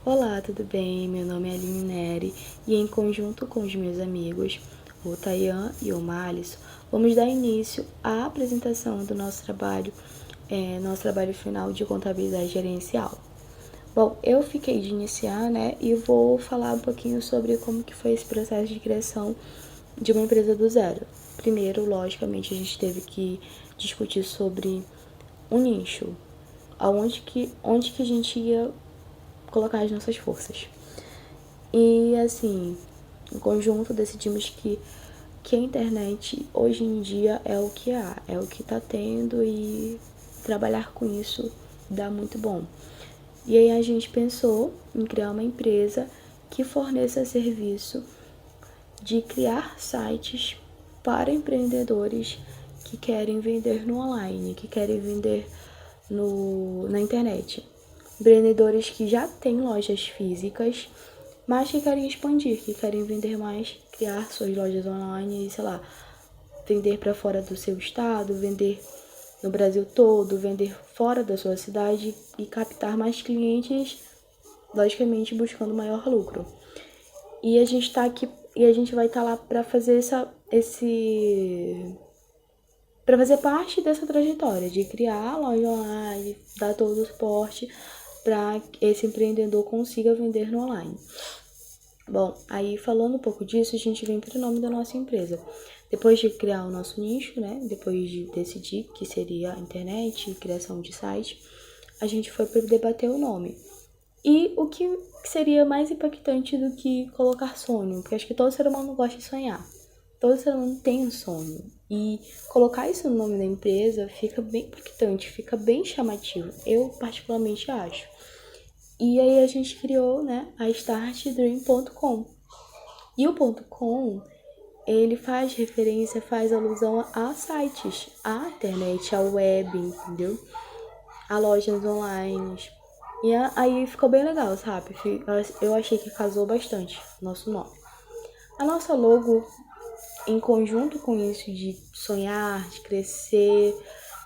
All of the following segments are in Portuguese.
Olá, tudo bem? Meu nome é Aline Neri e em conjunto com os meus amigos, o Tayan e o Malisson, vamos dar início à apresentação do nosso trabalho final de contabilidade gerencial. Bom, eu fiquei de iniciar, e vou falar um pouquinho sobre como que foi esse processo de criação de uma empresa do zero. Primeiro, logicamente, a gente teve que discutir sobre um nicho, onde que a gente ia colocar as nossas forças. E assim, em conjunto decidimos que a internet hoje em dia é o que há, é o que tá tendo e trabalhar com isso dá muito bom. E aí a gente pensou em criar uma empresa que forneça serviço de criar sites para empreendedores que querem vender no online, que querem vender na internet. Empreendedores que já têm lojas físicas, mas que querem expandir, que querem vender mais, criar suas lojas online e, sei lá, vender para fora do seu estado, vender no Brasil todo, vender fora da sua cidade e captar mais clientes, logicamente buscando maior lucro. E a gente tá aqui e a gente vai estar lá para fazer para fazer parte dessa trajetória de criar a loja online, dar todo o suporte para que esse empreendedor consiga vender no online. Bom, aí falando um pouco disso, a gente vem para o nome da nossa empresa. Depois de criar o nosso nicho, depois de decidir que seria a internet e criação de site, a gente foi para debater o nome. E o que seria mais impactante do que colocar sonho? Porque acho que todo ser humano gosta de sonhar. Todo ser humano tem um sonho. E colocar isso no nome da empresa fica bem impactante, fica bem chamativo. Eu particularmente acho. E aí a gente criou, a startdream.com. E o .com, ele faz referência, faz alusão a sites, à internet, à web, entendeu? A lojas online. E aí ficou bem legal, sabe? Eu achei que casou bastante o nosso nome. A nossa logo, em conjunto com isso de sonhar, de crescer,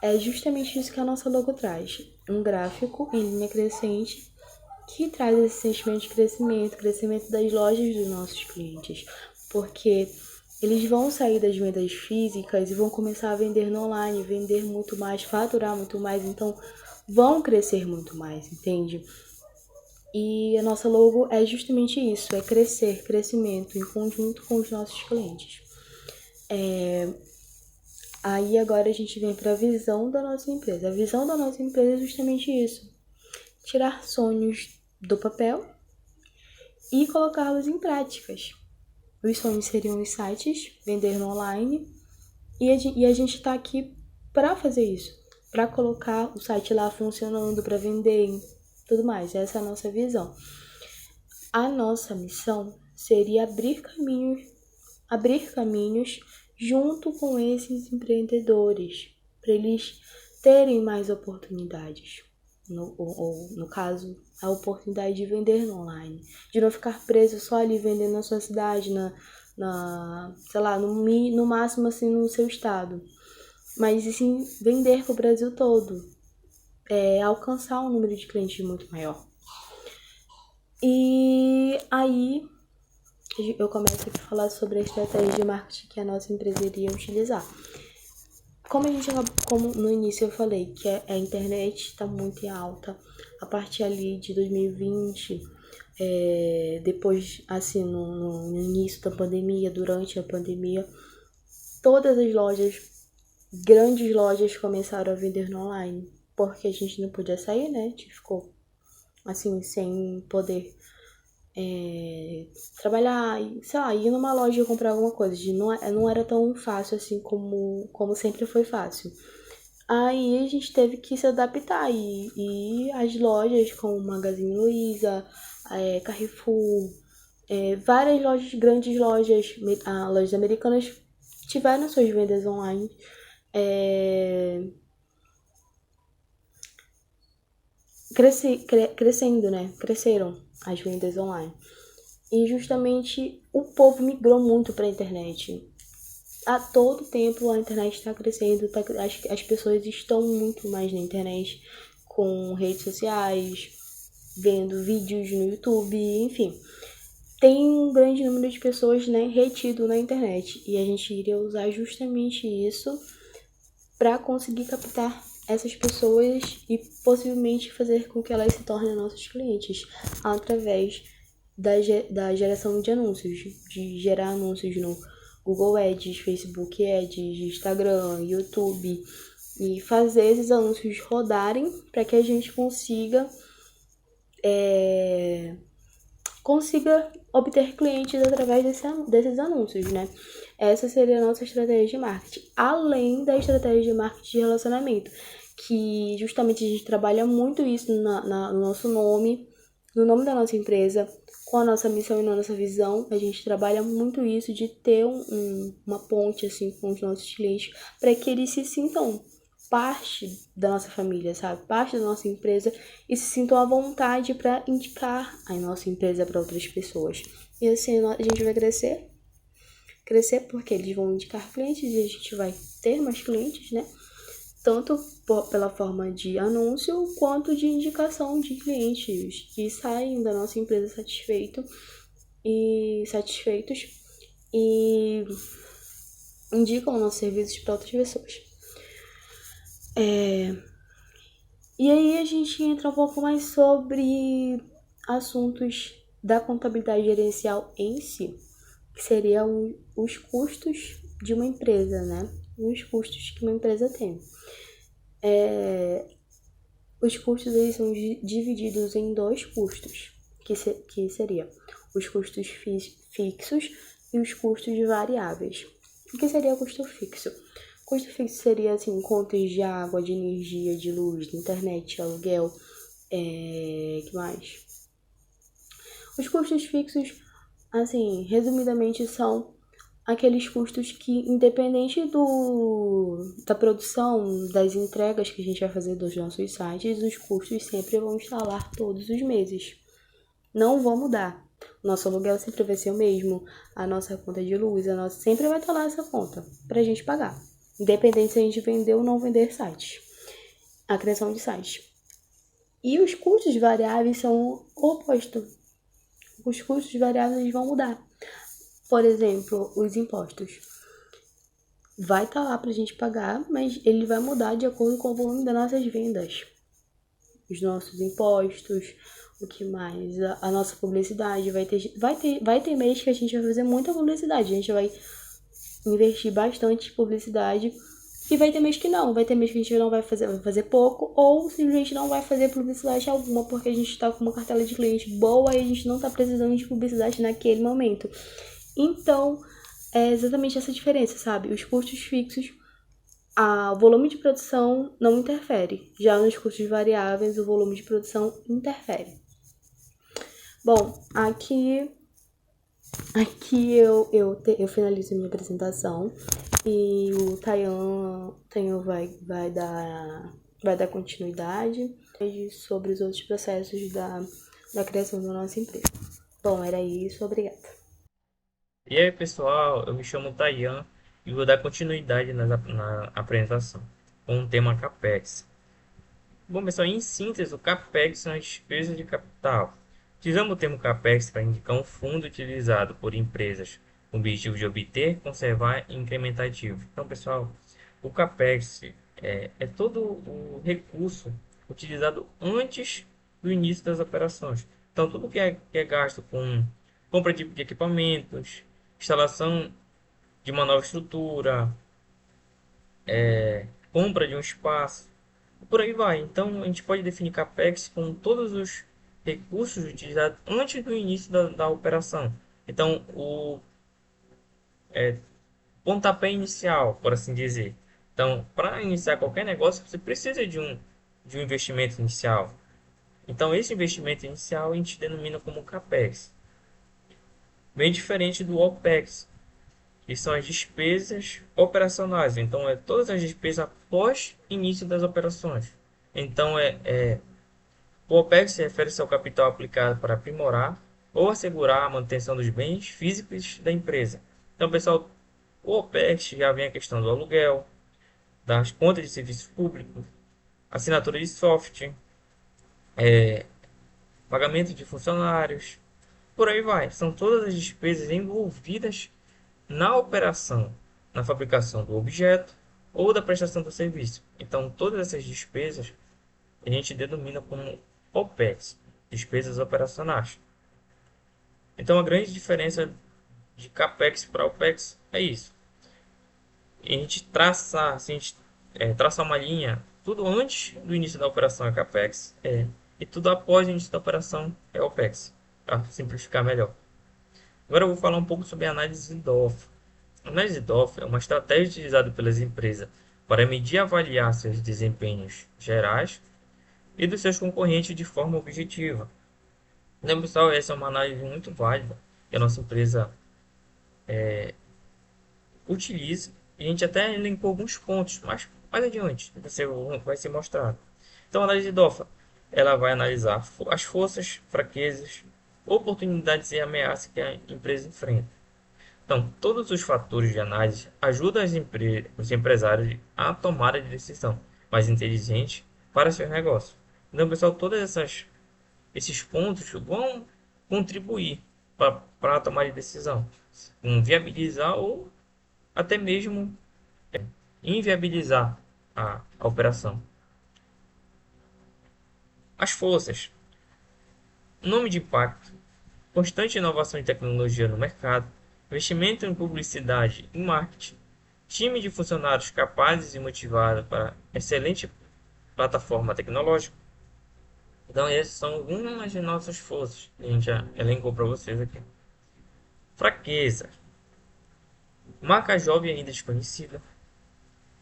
é justamente isso que a nossa logo traz. Um gráfico em linha crescente que traz esse sentimento de crescimento das lojas dos nossos clientes, porque eles vão sair das vendas físicas e vão começar a vender no online, vender muito mais, faturar muito mais, então vão crescer muito mais, entende? E a nossa logo é justamente isso, é crescimento em conjunto com os nossos clientes. Aí agora a gente vem para a visão da nossa empresa. A visão da nossa empresa é justamente isso, tirar sonhos do papel e colocá-los em práticas. Os sonhos seriam os sites, vender no online, e a gente está aqui para fazer isso, para colocar o site lá funcionando, para vender, tudo mais. Essa é a nossa visão. A nossa missão seria abrir caminhos junto com esses empreendedores, para eles terem mais oportunidades. No caso, a oportunidade de vender no online, de não ficar preso só ali vendendo na sua cidade, sei lá, no máximo assim no seu estado, mas sim vender para o Brasil todo, alcançar um número de clientes muito maior. E aí eu começo aqui a falar sobre a estratégia de marketing que a nossa empresa iria utilizar. Como no início eu falei que a internet está muito em alta, a partir ali de 2020, depois, assim, no início da pandemia, durante a pandemia, todas as lojas, grandes lojas, começaram a vender no online, porque a gente não podia sair, a gente ficou, assim, sem poder trabalhar, sei lá, ir numa loja e comprar alguma coisa. Não era tão fácil assim como sempre foi fácil. Aí a gente teve que se adaptar e as lojas como Magazine Luiza, Carrefour, várias lojas, grandes lojas, lojas americanas tiveram suas vendas online. Cresceram as vendas online. E justamente o povo migrou muito para a internet. A todo tempo a internet está crescendo, as pessoas estão muito mais na internet, com redes sociais, vendo vídeos no YouTube, enfim. Tem um grande número de pessoas, né, retido na internet. E a gente iria usar justamente isso para conseguir captar essas pessoas e possivelmente fazer com que elas se tornem nossos clientes através da geração de anúncios, de gerar anúncios no Google Ads, Facebook Ads, Instagram, YouTube e fazer esses anúncios rodarem para que a gente consiga obter clientes através desses anúncios, né? Essa seria a nossa estratégia de marketing, além da estratégia de marketing de relacionamento, que justamente a gente trabalha muito isso no nosso nome, no nome da nossa empresa, com a nossa missão e na nossa visão. A gente trabalha muito isso de ter uma ponte assim com os nossos clientes para que eles se sintam parte da nossa família, sabe? Parte da nossa empresa e se sintam à vontade para indicar a nossa empresa para outras pessoas. E assim a gente vai crescer porque eles vão indicar clientes e a gente vai ter mais clientes, né? Tanto pela forma de anúncio quanto de indicação de clientes que saem da nossa empresa satisfeitos e indicam nossos serviços para outras pessoas. E aí a gente entra um pouco mais sobre assuntos da contabilidade gerencial em si, que seriam os custos de uma empresa, né? Os custos que uma empresa tem. Os custos eles são divididos em dois custos, que seria os custos fixos e os custos variáveis. O que seria o custo fixo? O custo fixo seria assim, contas de água, de energia, de luz, de internet, aluguel, que mais? Os custos fixos, assim, resumidamente, são aqueles custos que, independente da produção, das entregas que a gente vai fazer dos nossos sites, os custos sempre vão estar lá todos os meses. Não vão mudar. O nosso aluguel sempre vai ser o mesmo, a nossa conta de luz, sempre vai estar lá essa conta pra gente pagar. Independente se a gente vender ou não vender sites. A criação de sites. E os custos variáveis são o oposto. Os custos variáveis vão mudar. Por exemplo, os impostos. Vai estar lá pra gente pagar, mas ele vai mudar de acordo com o volume das nossas vendas. Os nossos impostos, o que mais? A nossa publicidade. Vai ter mês que a gente vai fazer muita publicidade. A gente vai investir bastante em publicidade. E vai ter mês que não. Vai ter mês que a gente não vai fazer pouco. Ou simplesmente não vai fazer publicidade alguma. Porque a gente está com uma cartela de cliente boa e a gente não está precisando de publicidade naquele momento. Então, é exatamente essa diferença, sabe? Os custos fixos, o volume de produção não interfere. Já nos custos variáveis, o volume de produção interfere. Bom, aqui eu finalizo minha apresentação e o Tayan vai dar continuidade sobre os outros processos da criação da nossa empresa. Bom, era isso. Obrigada. E aí, pessoal, eu me chamo Tayan e vou dar continuidade na apresentação com o tema CAPEX. Bom, pessoal, em síntese, o CAPEX são as despesas de capital. Utilizamos o termo CAPEX para indicar um fundo utilizado por empresas com o objetivo de obter, conservar e incrementar ativos. Então, pessoal, o CAPEX é todo o recurso utilizado antes do início das operações. Então, tudo que é gasto com compra de equipamentos, instalação de uma nova estrutura, compra de um espaço, e por aí vai. Então, a gente pode definir CAPEX com todos os recursos utilizados antes do início da operação. Então, o pontapé inicial, por assim dizer. Então, para iniciar qualquer negócio, você precisa de um investimento inicial. Então, esse investimento inicial a gente denomina como CAPEX. Bem diferente do OPEX, que são as despesas operacionais. Então, todas as despesas após início das operações. Então, o OPEX refere-se ao capital aplicado para aprimorar ou assegurar a manutenção dos bens físicos da empresa. Então, pessoal, o OPEX já vem a questão do aluguel, das contas de serviço público, assinatura de software, pagamento de funcionários, por aí vai. São todas as despesas envolvidas na operação, na fabricação do objeto ou da prestação do serviço. Então, todas essas despesas a gente denomina como OPEX, despesas operacionais. Então, a grande diferença de CAPEX para OPEX é isso. A gente traçar, se a gente traçar uma linha, tudo antes do início da operação é CAPEX, e tudo após o início da operação é OPEX, para simplificar melhor. Agora eu vou falar um pouco sobre a análise DOF. A análise DOF é uma estratégia utilizada pelas empresas para medir e avaliar seus desempenhos gerais e dos seus concorrentes de forma objetiva. Então, pessoal, essa é uma análise muito válida que a nossa empresa utiliza. E a gente até elencou alguns pontos, mas mais adiante vai ser mostrado. Então, a análise DOFA ela vai analisar as forças, fraquezas, oportunidades e ameaças que a empresa enfrenta. Então, todos os fatores de análise ajudam os empresários a tomar a decisão mais inteligente para seus negócios. Então, pessoal, esses pontos vão contribuir para a tomada de decisão, viabilizar ou até mesmo inviabilizar a operação. As forças, nome de impacto, constante inovação e tecnologia no mercado, investimento em publicidade e marketing, time de funcionários capazes e motivados para excelente plataforma tecnológica. Então, essas são algumas de nossas forças que a gente já elencou para vocês aqui. Fraqueza, marca jovem ainda desconhecida,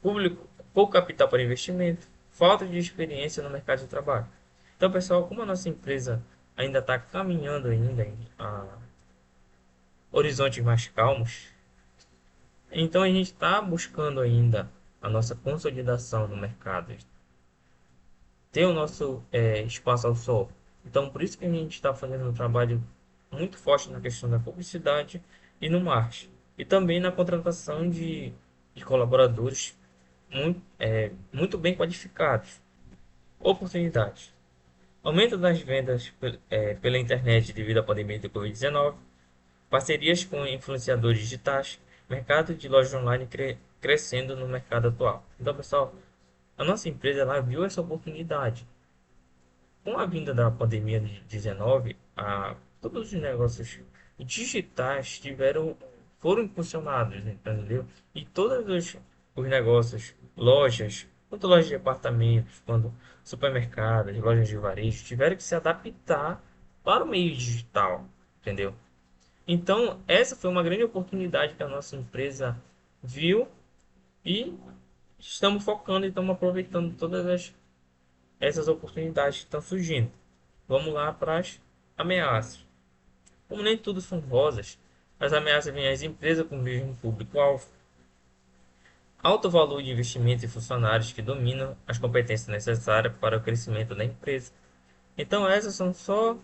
público, pouco capital para investimento, falta de experiência no mercado de trabalho. Então, pessoal, como a nossa empresa ainda está caminhando ainda a horizontes mais calmos, então a gente está buscando ainda a nossa consolidação no mercado, ter o nosso espaço ao sol. Então, por isso que a gente está fazendo um trabalho muito forte na questão da publicidade e no marketing. E também na contratação de colaboradores muito bem qualificados. Oportunidades. Aumento das vendas pela internet devido à pandemia do Covid-19. Parcerias com influenciadores digitais. Mercado de lojas online crescendo no mercado atual. Então, pessoal, a nossa empresa ela viu essa oportunidade. Com a vinda da pandemia de 19, todos os negócios digitais foram impulsionados, entendeu? E todos os negócios, lojas, tanto lojas de apartamentos, quanto supermercados, lojas de varejo, tiveram que se adaptar para o meio digital, entendeu? Então, essa foi uma grande oportunidade que a nossa empresa viu e estamos focando e estamos aproveitando todas essas oportunidades que estão surgindo. Vamos lá para as ameaças. Como nem tudo são rosas, as ameaças vêm às empresas com o mesmo público-alvo. Alto valor de investimento em funcionários que dominam as competências necessárias para o crescimento da empresa. Então, essas são só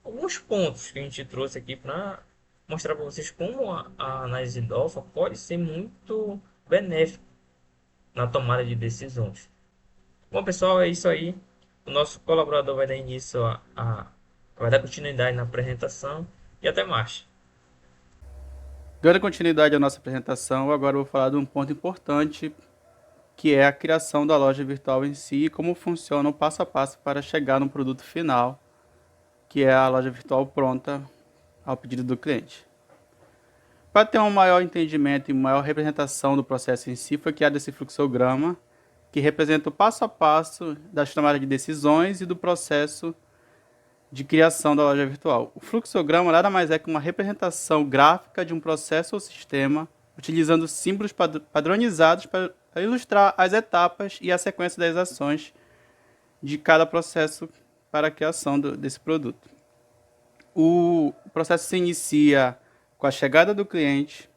alguns pontos que a gente trouxe aqui para mostrar para vocês como a análise DOFA pode ser muito benéfica na tomada de decisões. Bom, pessoal, é isso aí. O nosso colaborador vai dar início vai dar continuidade na apresentação e até mais. Dando continuidade à nossa apresentação, agora eu vou falar de um ponto importante, que é a criação da loja virtual em si e como funciona o passo a passo para chegar no produto final, que é a loja virtual pronta ao pedido do cliente. Para ter um maior entendimento e maior representação do processo em si, foi criado esse fluxograma, que representa o passo a passo das tomadas de decisões e do processo de criação da loja virtual. O fluxograma nada mais é que uma representação gráfica de um processo ou sistema, utilizando símbolos padronizados para ilustrar as etapas e a sequência das ações de cada processo para a criação desse produto. O processo se inicia com a chegada do cliente.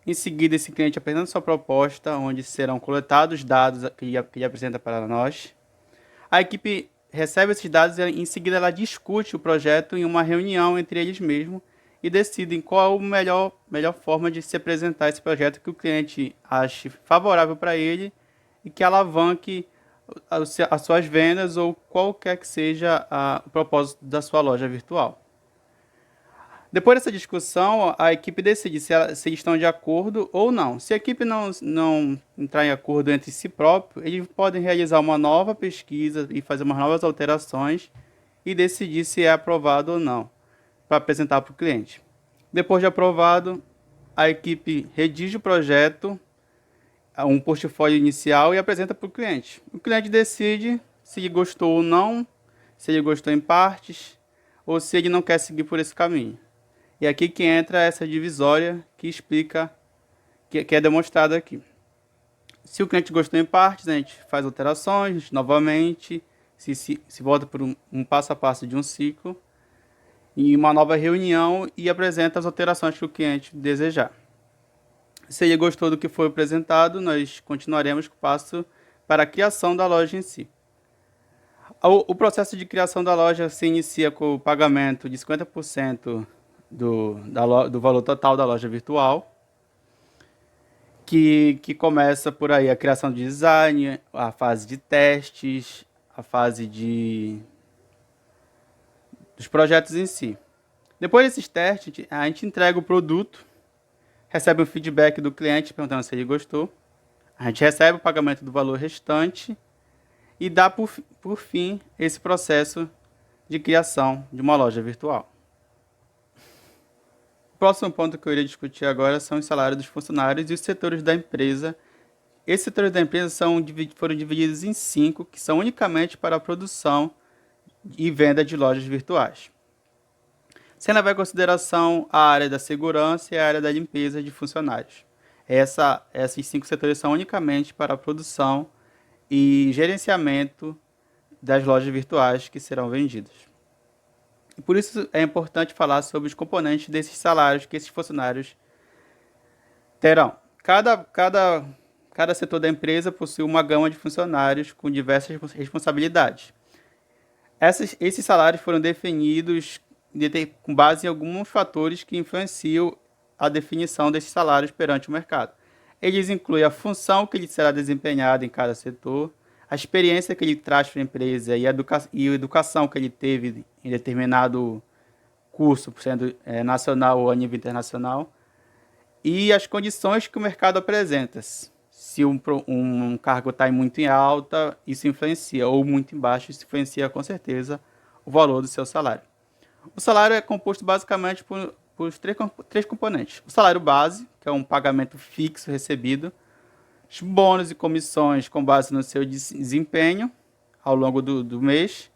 Em seguida, esse cliente apresenta sua proposta, onde serão coletados dados que ele apresenta para nós. A equipe recebe esses dados e, em seguida, ela discute o projeto em uma reunião entre eles mesmos e decidem qual é a melhor forma de se apresentar esse projeto que o cliente ache favorável para ele e que alavanque as suas vendas ou qualquer que seja o propósito da sua loja virtual. Depois dessa discussão, a equipe decide se eles estão de acordo ou não. Se a equipe não entrar em acordo entre si próprio, eles podem realizar uma nova pesquisa e fazer umas novas alterações e decidir se é aprovado ou não, para apresentar para o cliente. Depois de aprovado, a equipe redige o projeto, um portfólio inicial e apresenta para o cliente. O cliente decide se ele gostou ou não, se ele gostou em partes ou se ele não quer seguir por esse caminho. E aqui que entra essa divisória que explica, que é demonstrada aqui. Se o cliente gostou em partes, a gente faz alterações novamente, se volta por um passo a passo de um ciclo, e uma nova reunião e apresenta as alterações que o cliente desejar. Se ele gostou do que foi apresentado, nós continuaremos com o passo para a criação da loja em si. O processo de criação da loja se inicia com o pagamento de 50% do valor total da loja virtual, que começa por aí a criação de design, a fase de testes, a fase dos projetos em si. Depois desses testes, a gente entrega o produto, recebe um feedback do cliente perguntando se ele gostou, a gente recebe o pagamento do valor restante e dá por fim esse processo de criação de uma loja virtual. O próximo ponto que eu irei discutir agora são os salários dos funcionários e os setores da empresa. Esses setores da empresa foram divididos em 5, que são unicamente para a produção e venda de lojas virtuais, sem levar em consideração a área da segurança e a área da limpeza de funcionários. Esses 5 setores são unicamente para a produção e gerenciamento das lojas virtuais que serão vendidas. E por isso é importante falar sobre os componentes desses salários que esses funcionários terão. Cada setor da empresa possui uma gama de funcionários com diversas responsabilidades. Esses salários foram definidos com base em alguns fatores que influenciam a definição desses salários perante o mercado. Eles incluem a função que ele será desempenhada em cada setor, a experiência que ele traz para a empresa e a educação que ele teve em determinado curso, sendo nacional ou a nível internacional, e as condições que o mercado apresenta. Se um cargo está muito em alta, isso influencia, ou muito em baixo, isso influencia com certeza o valor do seu salário. O salário é composto basicamente por três componentes. O salário base, que é um pagamento fixo recebido, os bônus e comissões com base no seu desempenho ao longo do mês,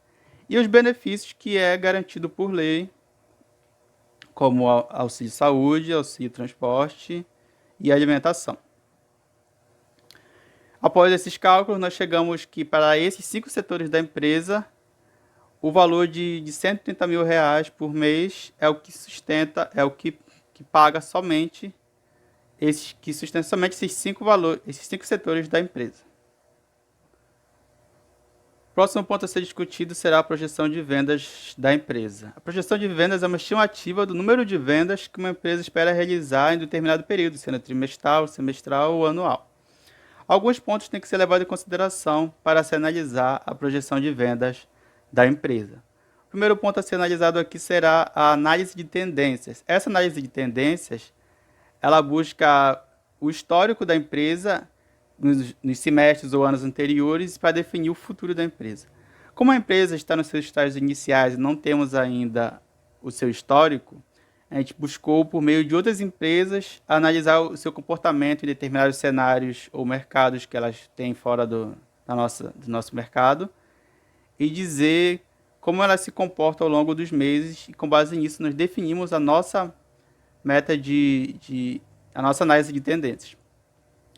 e os benefícios que é garantido por lei, como auxílio saúde, auxílio transporte e alimentação. Após esses cálculos, nós chegamos que para esses 5 setores da empresa, o valor de R$130 mil por mês é o que sustenta, é o que paga somente esses 5 setores da empresa. O próximo ponto a ser discutido será a projeção de vendas da empresa. A projeção de vendas é uma estimativa do número de vendas que uma empresa espera realizar em determinado período, sendo trimestral, semestral ou anual. Alguns pontos têm que ser levados em consideração para se analisar a projeção de vendas da empresa. O primeiro ponto a ser analisado aqui será a análise de tendências. Essa análise de tendências, ela busca o histórico da empresa nos semestres ou anos anteriores para definir o futuro da empresa. Como a empresa está nos seus estágios iniciais e não temos ainda o seu histórico, a gente buscou, por meio de outras empresas, analisar o seu comportamento em determinados cenários ou mercados que elas têm fora do nosso mercado e dizer como elas se comportam ao longo dos meses, e com base nisso nós definimos a nossa meta a nossa análise de tendências.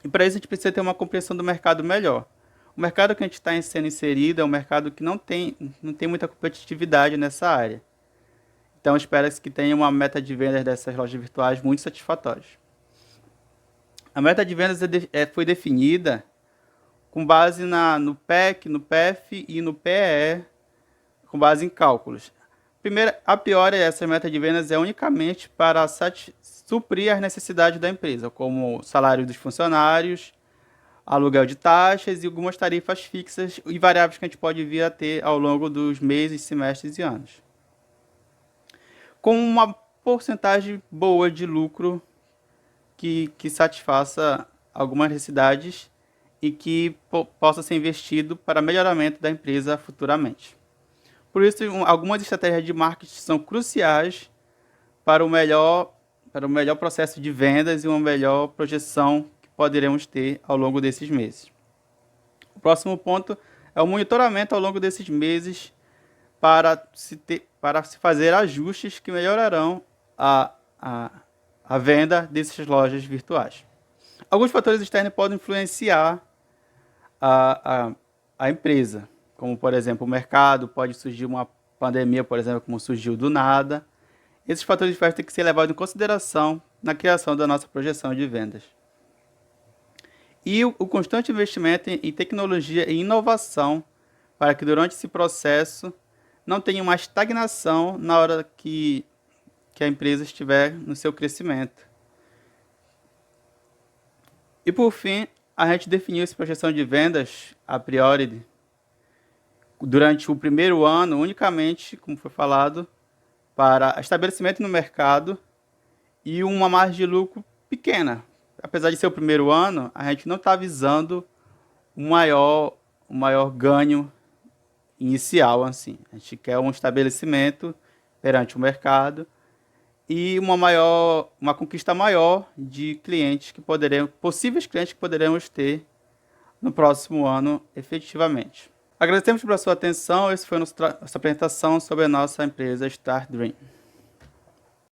E para isso a gente precisa ter uma compreensão do mercado melhor. O mercado que a gente está sendo inserido é um mercado que não tem muita competitividade nessa área. Então espera-se que tenha uma meta de vendas dessas lojas virtuais muito satisfatória. A meta de vendas foi definida com base no PEC, no PEF e no PEE, com base em cálculos. A priori, essa meta de vendas é unicamente para suprir as necessidades da empresa, como o salário dos funcionários, aluguel de taxas e algumas tarifas fixas e variáveis que a gente pode vir a ter ao longo dos meses, semestres e anos. Com uma porcentagem boa de lucro que satisfaça algumas necessidades e que possa ser investido para melhoramento da empresa futuramente. Por isso, algumas estratégias de marketing são cruciais para o melhor processo de vendas e uma melhor projeção que poderemos ter ao longo desses meses. O próximo ponto é o monitoramento ao longo desses meses para se fazer ajustes que melhorarão a venda dessas lojas virtuais. Alguns fatores externos podem influenciar a empresa, como, por exemplo, o mercado, pode surgir uma pandemia, por exemplo, como surgiu do nada. Esses fatores externos têm que ser levados em consideração na criação da nossa projeção de vendas. E o constante investimento em tecnologia e inovação para que durante esse processo não tenha uma estagnação na hora que a empresa estiver no seu crescimento. E por fim, a gente definiu essa projeção de vendas a priori durante o primeiro ano unicamente, como foi falado, para estabelecimento no mercado e uma margem de lucro pequena. Apesar de ser o primeiro ano, a gente não está visando um maior ganho inicial, assim. A gente quer um estabelecimento perante o mercado e uma conquista maior de clientes possíveis clientes que poderemos ter no próximo ano efetivamente. Agradecemos pela sua atenção. Essa foi a nossa apresentação sobre a nossa empresa Start Dream.